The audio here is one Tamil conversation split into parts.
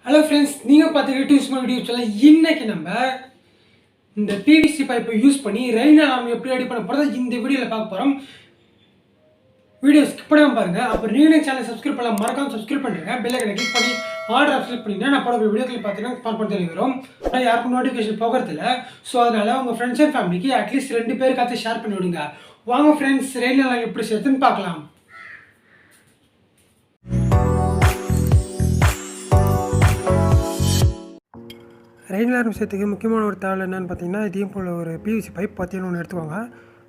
ஹலோ ஃப்ரெண்ட்ஸ், நீங்கள் பார்த்துக்கிட்டு யூஸ் பண்ண வீடியோ சொல்ல இன்றைக்கி நம்ம இந்த பிவிசி பைப்பை யூஸ் பண்ணி ரெயின் அலார்ம் எப்படி ரெடி பண்ண போகிறத இந்த வீடியோவில் பார்க்க போகிறோம். வீடியோ ஸ்கிப் பண்ணாமல் பாருங்கள். அப்புறம் நீங்கள் சேனல் சப்ஸ்கிரைப் பண்ணலாம், மறக்காமல் சப்ஸ்கிரைப் பண்ணுறேங்க. பெல் ஐக்கனை கிளிக் பண்ணி ஆர்டர் ஆப்ஷன் பண்ணிங்கன்னா நான் போட வீடியோக்கள் பார்த்தீங்கன்னா ஸ்பான் பண்ணி தெரிவிக்கிறோம். ஆனால் யாருக்கும் நோட்டிஃபிகேஷன் போகிறதில்ல. ஸோ அதனால் உங்கள் ஃப்ரெண்ட்ஸ் அண்ட் ஃபேமிலிக்கு அட்லீஸ்ட் 2 பேருக்காச்சும் ஷேர் பண்ணி விடுங்க. வாங்க ஃப்ரெண்ட்ஸ், ரெயின் அலார்ம் எப்படி சேர்த்துன்னு பார்க்கலாம். ரெயின் அலார்ம் சேர்த்துக்கு முக்கியமான ஒரு தேவை என்னென்னு பார்த்தீங்கன்னா, இதையும் போல் ஒரு பிவிசி பைப் பார்த்தீங்கன்னா ஒன்று எடுத்துக்கோங்க.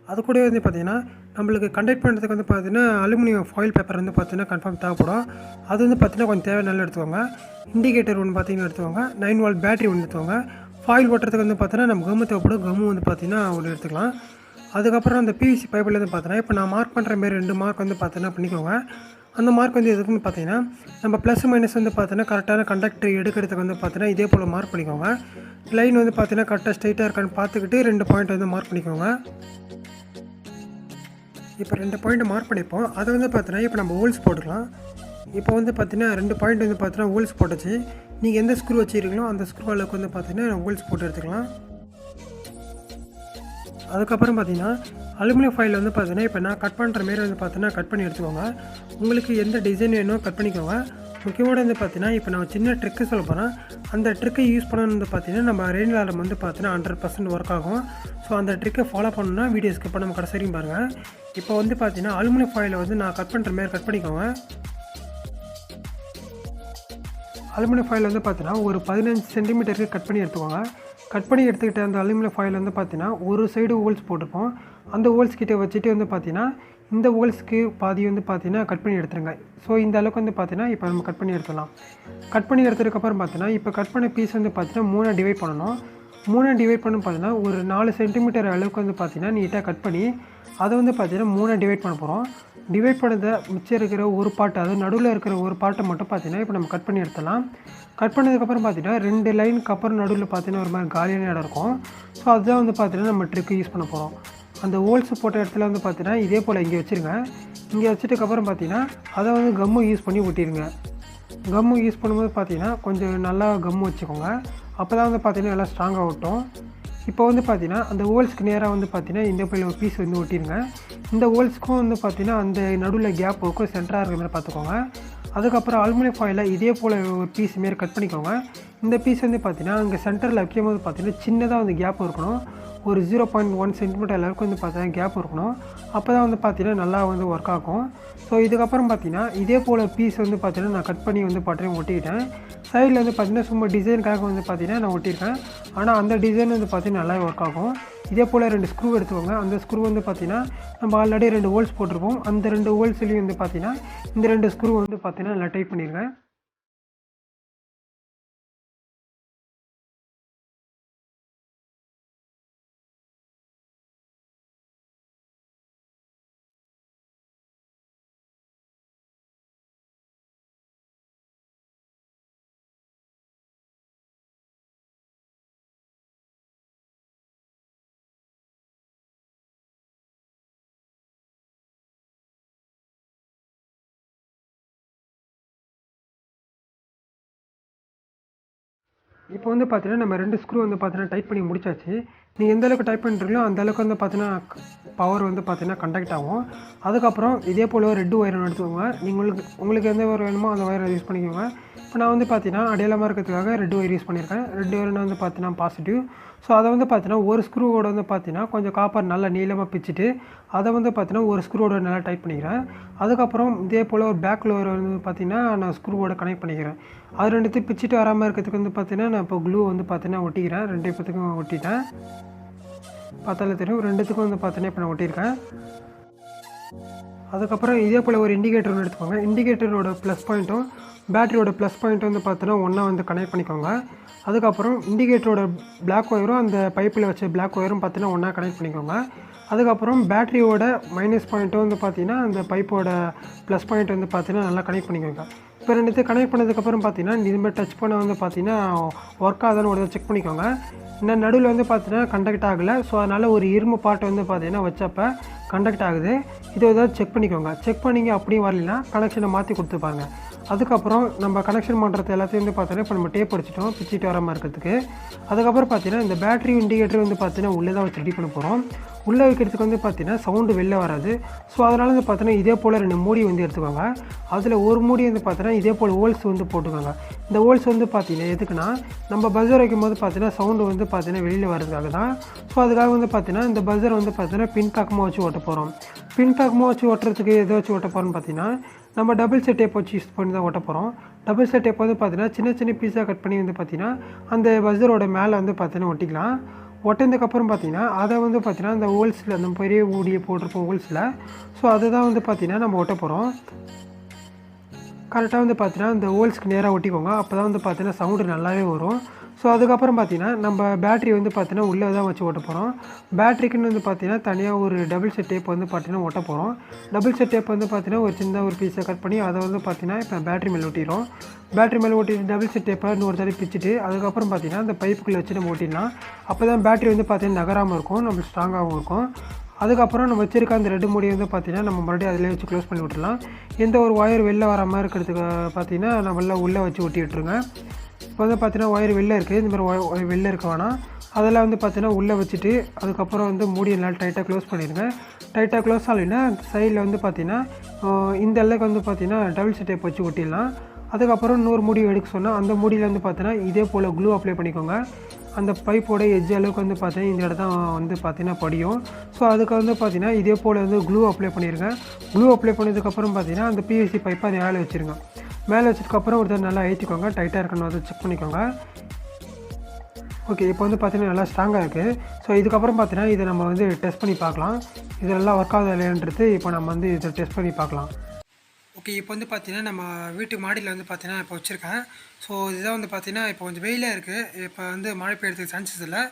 அது கூட வந்து பார்த்தீங்கன்னா நம்மளுக்கு கண்டக்ட் பண்ணுறதுக்கு வந்து பார்த்தீங்கன்னா அலுமினியம் ஃபாயில் பேப்பர் வந்து பார்த்தீங்கன்னா கன்ஃபார்ம் தேவைப்படும். அது வந்து பார்த்தீங்கன்னா கொஞ்சம் தேவை நல்லா எடுத்துக்கோங்க. இண்டிகேட்டர் ஒன்று பார்த்தீங்கன்னா எடுத்துக்கோங்க. 9 volt பேட்டரி ஒன்று எடுத்துக்கோங்க. ஃபாயில் ஓட்டுறதுக்கு வந்து பார்த்தீங்கன்னா நம்ம கம்மு தேவைப்படும். கம்மு வந்து பார்த்தீங்கன்னா ஒன்று எடுத்துக்கலாம். அதுக்கப்புறம் அந்த பிவிசி பைப்பில் வந்து பார்த்தீங்கன்னா இப்போ நான் மார்க் பண்ணுற மாரி 2 மார்க் வந்து பார்த்தீங்கன்னா பண்ணிக்கோங்க. அந்த மார்க் வந்து எதுக்குன்னு பார்த்தீங்கன்னா நம்ம ப்ளஸ் மைனஸ் வந்து பார்த்தீங்கன்னா கரெக்டான கண்டக்டர் எடுக்கிறதுக்கு வந்து பார்த்தீங்கன்னா இதே போல் மார்க் பண்ணிக்கோங்க. லைன் வந்து பார்த்தீங்கன்னா கரெக்டாக ஸ்ட்ரைட்டாக இருக்கான்னு பார்த்துக்கிட்டு 2 பாயிண்ட் வந்து மார்க் பண்ணிக்கோங்க. இப்போ 2 பாயிண்ட் மார்க் பண்ணிப்போம். அதை வந்து பார்த்தீங்கன்னா இப்போ நம்ம ஹோல்ஸ் போட்டுக்கலாம். இப்போ வந்து பார்த்தீங்கன்னா 2 பாயிண்ட் வந்து பார்த்தீங்கன்னா ஹோல்ஸ் போட்டுச்சு. நீங்கள் எந்த ஸ்க்ரூ வச்சுருக்கீங்களோ அந்த ஸ்க்ரூ அளவுக்கு வந்து பார்த்தீங்கன்னா ஹோல்ஸ் போட்டு எடுத்துக்கலாம். அதுக்கப்புறம் பார்த்தீங்கன்னா அலுமினியம் ஃபாயில் வந்து பார்த்தீங்கன்னா இப்போ நான் கட் பண்ணுற மாரி வந்து பார்த்தீங்கன்னா கட் பண்ணி எடுத்துக்கோங்க. உங்களுக்கு எந்த டிசைன் வேணும் கட் பண்ணிக்கோங்க. முக்கியமாக வந்து பார்த்தீங்கன்னா இப்போ நான் சின்ன ட்ரிக்கு சொல்ல போகிறேன். அந்த ட்ரிக்கை யூஸ் பண்ணணும் வந்து பார்த்தீங்கன்னா நம்ம ரெயின் அலார்ம் வந்து பார்த்தீங்கன்னா 100% ஒர்க் ஆகும். ஸோ அந்த ட்ரிக்கை ஃபாலோ பண்ணணும்னா வீடியோ ஸ்கிப் பண்ண நம்ம கடைசி வரைக்கும் பாருங்கள். இப்போ வந்து பார்த்தீங்கன்னா அலுமினியம் ஃபாயில் வந்து நான் கட் பண்ணுற மாரி கட் பண்ணிக்கோங்க. அலுமினியம் ஃபாயில் வந்து பார்த்தீங்கன்னா ஒரு 15 சென்டிமீட்டருக்கு கட் பண்ணி எடுத்துக்கோங்க. கட் பண்ணி எடுத்துக்கிட்ட அந்த அலுமினியம் ஃபாயில் வந்து பார்த்தீங்கன்னா ஒரு சைடு ஹோல்ஸ் போட்டிருப்போம். அந்த ஹோல்ஸ் கிட்டே வச்சுட்டு வந்து பார்த்தீங்கன்னா இந்த ஹோல்ஸ்க்கு பாதி வந்து பார்த்தீங்கன்னா கட் பண்ணி எடுத்துருங்க. ஸோ இந்த அளவுக்கு வந்து பார்த்தீங்கன்னா இப்போ நம்ம கட் பண்ணி எடுத்துடலாம். கட் பண்ணி எடுத்ததுக்கப்புறம் பார்த்தீங்கன்னா இப்போ கட் பண்ண பீஸ் வந்து பார்த்தீங்கன்னா 3 டிவைட் பண்ணணும். 3 டிவைட் பண்ண பார்த்தீங்கன்னா ஒரு 4 சென்டிமீட்டர் அளவுக்கு வந்து பார்த்தீங்கன்னா நீட்டாக கட் பண்ணி அதை வந்து பார்த்தீங்கன்னா 3 டிவைட் பண்ண போகிறோம். டிவைட் பண்ணதை மிச்சம் இருக்கிற ஒரு பார்ட், அது நடுவில் இருக்கிற ஒரு பார்ட்டை மட்டும் பார்த்தீங்கன்னா இப்போ நம்ம கட் பண்ணி எடுத்துடலாம். கட் பண்ணதுக்கப்புறம் பார்த்தீங்கன்னா 2 லைனுக்கு அப்புறம் நடுவில் பார்த்தீங்கன்னா ஒரு மாதிரி காலியான இடம் இருக்கும். ஸோ அதுதான் வந்து பார்த்தீங்கன்னா நம்ம ட்ரிக்கு யூஸ் பண்ண போகிறோம். அந்த ஹோல்ஸ் போட்ட இடத்துல வந்து பார்த்தீங்கன்னா இதே போல் இங்கே வச்சுருங்க. இங்கே வச்சுட்டுக்கப்புறம் பார்த்தீங்கன்னா அதை வந்து கம்மு யூஸ் பண்ணி ஒட்டிடுங்க. கம்மு யூஸ் பண்ணும்போது பார்த்தீங்கன்னா கொஞ்சம் நல்லா கம்மு வச்சுக்கோங்க. அப்போ தான் வந்து பார்த்தீங்கன்னா நல்லா ஸ்ட்ராங்காக ஒட்டும். இப்போ வந்து பார்த்தீங்கன்னா அந்த ஹோல்ஸ்க்கு நேராக வந்து பார்த்தீங்கன்னா இந்த போல் ஒரு பீஸ் வந்து ஒட்டிடுங்க. இந்த ஹோல்ஸ்க்கும் வந்து பார்த்தீங்கன்னா அந்த நடுவில் கேப் இருக்கும், சென்டராக இருக்கிற மாதிரி பார்த்துக்கோங்க. அதுக்கப்புறம் அலுமினியம் ஃபாயில் இதே போல் ஒரு பீஸ் மாரி கட் பண்ணிக்கோங்க. இந்த பீஸ் வந்து பார்த்தீங்கன்னா அங்கே சென்டரில் வைக்கும்போது பார்த்தீங்கன்னா சின்னதாக வந்து கேப் இருக்கணும். ஒரு 0.1 சென்டிமீட்டர் அளவுக்கு வந்து பார்த்தீங்கன்னா கேப் இருக்கணும். அப்போ தான் வந்து பார்த்தீங்கன்னா நல்லா வந்து ஒர்க் ஆகும். ஸோ இதுக்கப்புறம் பார்த்தீங்கன்னா இதே போல் பீஸ் வந்து பார்த்தீங்கன்னா நான் கட் பண்ணி வந்து பார்த்தீங்கன்னா ஒட்டிக்கிட்டேன். சைடில் வந்து பார்த்தீங்கன்னா சும்மா டிசைனுக்காக வந்து பார்த்தீங்கன்னா நான் ஒட்டியிருக்கேன். ஆனால் அந்த டிசைன் வந்து பார்த்தீங்கன்னா நல்லா ஒர்க் ஆகும். இதே போல் 2 ஸ்க்ரூ எடுத்துக்கோங்க. அந்த ஸ்க்ரூ வந்து பார்த்தீங்கன்னா நம்ம ஆல்ரெடி 2 ஹோல்ஸ் போட்டிருப்போம். அந்த 2 ஹோல்ஸ்லேயும் வந்து பார்த்தீங்கன்னா இந்த 2 ஸ்க்ரூ வந்து பார்த்தீங்கன்னா நல்லா டைட் பண்ணிடுங்க. இப்போ வந்து பார்த்தீங்கன்னா நம்ம 2 ஸ்க்ரூ வந்து பார்த்தீங்கன்னா டைட் பண்ணி முடிச்சாச்சு. நீங்கள் எந்த அளவுக்கு டைட் பண்ணுறீங்களோ அந்த அளவுக்கு வந்து பார்த்தீங்கன்னா பவர் வந்து பார்த்தீங்கன்னா கண்டக்ட் ஆகும். அதுக்கப்புறம் இதே போல் ரெட் ஒயர் ஒன்று எடுத்துக்கோங்க. உங்களுக்கு எந்த ஒயர் வேணுமோ அந்த ஒயரை யூஸ் பண்ணிக்கோங்க. இப்போ நான் வந்து பார்த்தீங்கன்னா அடையாளமாக இருக்கிறதுக்காக ரெட் ஒயர் யூஸ் பண்ணியிருக்கேன். ரெட் ஒயர்னா வந்து பார்த்தீங்கன்னா பாசிட்டிவ். ஸோ அதை வந்து பார்த்தீங்கன்னா ஒரு ஸ்க்ரூவோட வந்து பார்த்தீங்கன்னா கொஞ்சம் காப்பர் நல்லா நீளமாக பிச்சுட்டு அதை வந்து பார்த்தீங்கன்னா ஒரு ஸ்க்ரூவோட நல்லா டைட் பண்ணிக்கிறேன். அதுக்கப்புறம் இதே போல் ஒரு பேக் ஒயர் வந்து பார்த்தீங்கன்னா நான் ஸ்க்ரூவோட கனெக்ட் பண்ணிக்கிறேன். அது 2த்தையும் பிச்சுட்டு வராமல் இருக்கிறதுக்கு வந்து பார்த்தீங்கன்னா நான் இப்போ க்ளூ வந்து பார்த்தீங்கன்னா ஒட்டிக்கிறேன். 2 பத்துக்கும் ஒட்டிட்டேன். பார்த்தாலே தெரியும் 2த்துக்கும் வந்து பார்த்தீங்கன்னா இப்போ நான் ஒட்டியிருக்கேன். அதுக்கப்புறம் இதே போல் ஒரு இண்டிகேட்டர் ஒன்று எடுத்துக்கோங்க. இண்டிகேட்டரோட ப்ளஸ் பாயிண்ட்டும் பேட்டரியோட ப்ளஸ் பாயிண்ட்டும் வந்து பார்த்தீங்கன்னா ஒன்றா வந்து கனெக்ட் பண்ணிக்கோங்க. அதுக்கப்புறம் இண்டிகேட்டரோட பிளாக் ஒயரும் அந்த பைப்பில் வச்ச பிளாக் ஒயரும் பார்த்தீங்கன்னா ஒன்றா கனெக்ட் பண்ணிக்கோங்க. அதுக்கப்புறம் பேட்டரியோட மைனஸ் பாயிண்ட்டும் வந்து பார்த்தீங்கன்னா அந்த பைப்போட ப்ளஸ் பாயிண்ட் வந்து பார்த்தீங்கன்னா நல்லா கனெக்ட் பண்ணிக்கோங்க. இப்போ 2த்தையும் கனெக்ட் பண்ணதுக்கப்புறம் பார்த்தீங்கன்னா இதுமாதிரி டச் பண்ண வந்து பார்த்தீங்கன்னா ஒர்க் ஆகுதான்னு ஒரு செக் பண்ணிக்கோங்க. இன்னும் நடுவில் வந்து பார்த்தீங்கன்னா கண்டக்ட் ஆகலை. ஸோ அதனால் ஒரு இரும்பு பாட்டு வந்து பார்த்தீங்கன்னா வச்சப்போ கண்டக்ட் ஆகுது. இதை ஏதாவது செக் பண்ணிக்கோங்க. செக் பண்ணிங்க அப்படியும் வரலைன்னா கனெக்ஷனை மாற்றி கொடுத்துப்பாங்க. அதுக்கப்புறம் நம்ம கனெக்ஷன் பண்ணுறது எல்லாத்தையும் வந்து பார்த்தீங்கன்னா இப்போ நம்ம டேப் அடிச்சிட்டோம் பிச்சுட்டு வராமல் இருக்கிறதுக்கு. அதுக்கப்புறம் பார்த்தீங்கன்னா இந்த பேட்டரி இண்டிகேட்டர் வந்து பார்த்தீங்கன்னா உள்ளே தான் வச்சு ரெடி பண்ண போகிறோம். உள்ளே வைக்கிறதுக்கு வந்து பார்த்தீங்கன்னா சவுண்டு வெளில வராது. ஸோ அதனால் வந்து பார்த்தீங்கன்னா இதே போல் 2 மூடி வந்து எடுத்துக்கோங்க. அதில் ஒரு மூடி வந்து பார்த்தீங்கன்னா இதே போல் ஹோல்ஸ் வந்து போட்டுக்கோங்க. இந்த ஹோல்ஸ் வந்து பார்த்தீங்கன்னா எதுக்குன்னா நம்ம பஸர் வைக்கும்போது பார்த்தீங்கன்னா சவுண்டு வந்து பார்த்தீங்கன்னா வெளியில் வரதுக்காக தான். ஸோ அதுக்காக வந்து பார்த்தீங்கன்னா இந்த பஸர் வந்து பார்த்தீங்கன்னா பின் பக்கமாக வச்சு ஓட்ட போகிறோம். பின் பக்கமாக வச்சு ஓட்டுறதுக்கு எதை வச்சு ஓட்ட போகிறோம்னு பார்த்தீங்கன்னா நம்ம டபுள் செட் டேப் வச்சு யூஸ் பண்ணி தான் ஓட்ட போகிறோம். டபுள் செட் டேப் வந்து பார்த்தீங்கன்னா சின்ன சின்ன பீஸாக கட் பண்ணி வந்து பார்த்தீங்கன்னா அந்த பஸரோட மேலே வந்து பார்த்தீங்கன்னா ஒட்டிக்கலாம். ஒட்டினதுக்கப்புறம் பார்த்தீங்கன்னா அதை வந்து பார்த்தீங்கன்னா அந்த ஹோல்ஸில் அந்த பெரிய மூடியை போட்டிருப்போம் ஹோல்ஸில். ஸோ அதை தான் வந்து பார்த்தீங்கன்னா நம்ம ஒட்ட போகிறோம். கரெக்டாக வந்து பார்த்தீங்கன்னா இந்த ஹோல்ஸ்க்கு நேராக ஒட்டிக்கோங்க. அப்போ தான் வந்து பார்த்தீங்கன்னா சவுண்டு நல்லாவே வரும். ஸோ அதுக்கப்புறம் பார்த்தீங்கன்னா நம்ம பேட்ரி வந்து பார்த்தீங்கன்னா உள்ளே தான் வச்சு ஓட்ட போகிறோம். பேட்ரிக்குன்னு வந்து பார்த்தீங்கன்னா தனியாக ஒரு டபுள் செட் டேப் வந்து பார்த்தீங்கன்னா ஒட்ட போகிறோம். டபுள் செட் டேப் வந்து பார்த்தீங்கன்னா ஒரு சின்ன ஒரு பீஸை கட் பண்ணி அதை வந்து பார்த்தீங்கன்னா இப்போ பேட்ரி மேலே ஒட்டிடும். பேட்ரி மேலே ஒட்டிட்டு டபுள் செட் டேப்பை இன்னொரு தடவை பிச்சுட்டு அதுக்கப்புறம் பார்த்தீங்கன்னா அந்த பைப்புக்குள்ளே வச்சு நம்ம ஒட்டிடலாம். அப்போ தான் பேட்ரி வந்து பார்த்தீங்கன்னா நகராமல் இருக்கும், நம்மளுக்கு ஸ்ட்ராங்காகவும் இருக்கும். அதுக்கப்புறம் நம்ம வச்சிருக்க அந்த ரெண்டு மூடி வந்து பார்த்தீங்கன்னா நம்ம மறுபடியும் அதிலே வச்சு க்ளோஸ் பண்ணி விட்டுடலாம். எந்த ஒரு ஒயர் வெளில வர மாதிரி இருக்கிறதுக்கு பார்த்தீங்கன்னா நம்ம உள்ளே வச்சு ஒட்டி விட்டுருங்க. இப்போ வந்து பார்த்தீங்கன்னா ஒயர் வெளில இருக்குது, இந்த மாதிரி ஒயர் வெளில இருக்க வேணாம். அதெல்லாம் வந்து பார்த்தீங்கன்னா உள்ளே வச்சுட்டு அதுக்கப்புறம் வந்து மூடி எல்லாம் டைட்டாக க்ளோஸ் பண்ணிடுங்க. டைட்டாக க்ளோஸ் ஆகலைன்னா சைடில் வந்து பார்த்தீங்கன்னா இந்த அளவுக்கு வந்து பார்த்தீங்கன்னா டபுள் செட் டேப் வச்சு ஒட்டிடலாம். அதுக்கப்புறம் இன்னொரு மூடி எடுக்க சொன்னால் அந்த மூடியில் வந்து பார்த்தீங்கன்னா இதே போல் க்ளூ அப்ளை பண்ணிக்கோங்க. அந்த பைப்போட எட்ஜ் அளவுக்கு வந்து பார்த்தீங்கன்னா இந்த இடம் தான் வந்து பார்த்தீங்கன்னா படியும். ஸோ அதுக்கு வந்து பார்த்தீங்கன்னா இதே போல் வந்து க்ளூ அப்ளை பண்ணிடுங்க. க்ளூ அப்ளை பண்ணதுக்கப்புறம் பார்த்தீங்கன்னா அந்த பிவிசி பைப்பை அது மேலே வச்சுருங்க. மேலே வச்சதுக்கப்புறம் ஒரு நல்லா ஏற்றிக்கோங்க, டைட்டாக இருக்கணும் அதை செக் பண்ணிக்கோங்க. ஓகே, இப்போ வந்து பார்த்தீங்கன்னா நல்லா ஸ்ட்ராங்காக இருக்குது. ஸோ இதுக்கப்புறம் பார்த்தீங்கன்னா இதை நம்ம வந்து டெஸ்ட் பண்ணி பார்க்கலாம். இது நல்லா ஒர்க் ஆகுது இல்லைன்றது இப்போ நம்ம வந்து இதை டெஸ்ட் பண்ணி பார்க்கலாம். ஓகே, இப்போ வந்து பார்த்தீங்கன்னா நம்ம வீட்டு மாடியில் வந்து பார்த்தீங்கன்னா இப்போ வச்சுருக்கேன். ஸோ இதுதான் வந்து பார்த்தீங்கன்னா இப்போ கொஞ்சம் வெயிலாக இருக்குது, இப்போ வந்து மழை பெய்யறதுக்கு சான்சஸ் இல்லை.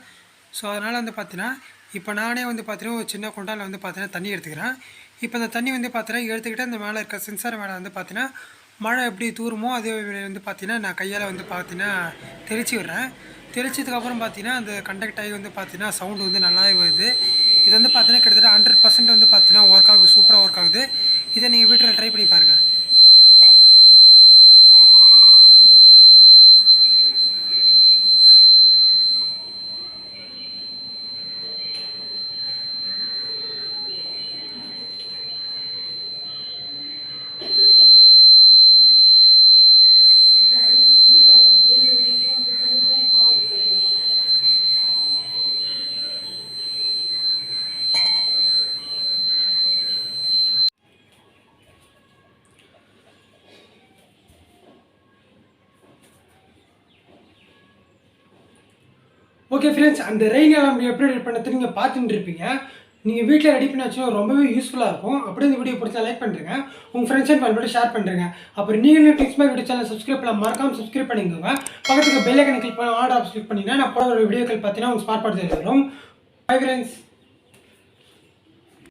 ஸோ அதனால் வந்து பார்த்தீங்கன்னா இப்போ நானே வந்து பார்த்தீங்கன்னா ஒரு சின்ன குண்டானில் வந்து பார்த்தீங்கன்னா தண்ணி எடுத்துக்கிறேன். இப்போ இந்த தண்ணி வந்து பார்த்தீங்கன்னா எடுத்துக்கிட்டு அந்த மேலே இருக்க சென்சார் மேலே வந்து பார்த்தீங்கன்னா மழை எப்படி தூருமோ அதே வந்து பார்த்தீங்கன்னா நான் கையால் வந்து பார்த்தீங்கன்னா தெளித்து விடுறேன். தெளிச்சதுக்கப்புறம் பார்த்தீங்கன்னா அந்த கண்டக்ட் ஆகி வந்து பார்த்தீங்கன்னா சவுண்டு வந்து நல்லாவே வருது. இது வந்து பார்த்தீங்கன்னா கிட்டத்தட்ட 100% வந்து பார்த்தீங்கன்னா ஒர்க் ஆகுது, சூப்பராக ஒர்க் ஆகுது. இதை நீங்கள் வீட்டில் ட்ரை பண்ணி பாருங்கள். ஓகே ஃப்ரெண்ட்ஸ், அந்த ரெயின் அலார்ம் எப்படி ரெடி பண்ணுறது நீங்கள் பார்த்துட்டு இருப்பீங்க. நீங்கள் வீட்டில் ரெடி பண்ணி வச்சுன்னா ரொம்பவே யூஸ்ஃபுல்லாக இருக்கும். அப்படியே இந்த வீடியோ பிடிச்சா லைக் பண்ணுறேங்க, உங்கள் ஃப்ரெண்ட்ஸ் அண்ட் ஃபேமிலியோட ஷேர் பண்ணுறேங்க. அப்புறம் நீங்களும் twins maker YouTube channel subscribe பண்ணலாம், மறக்காமல் சப்ஸ்கிரைப் பண்ணிக்கோங்க. பக்கத்துக்கு பெல் ஐக்கனை கிளிக் பண்ணி ஆல் ஆப்ஸ் கிளிக் பண்ணிங்கன்னா நான் போட ஒரு வீடியோக்கள் பார்த்தீங்கன்னா உங்கள் ஸ்மார்ட் பார்த்து வரும். Bye friends.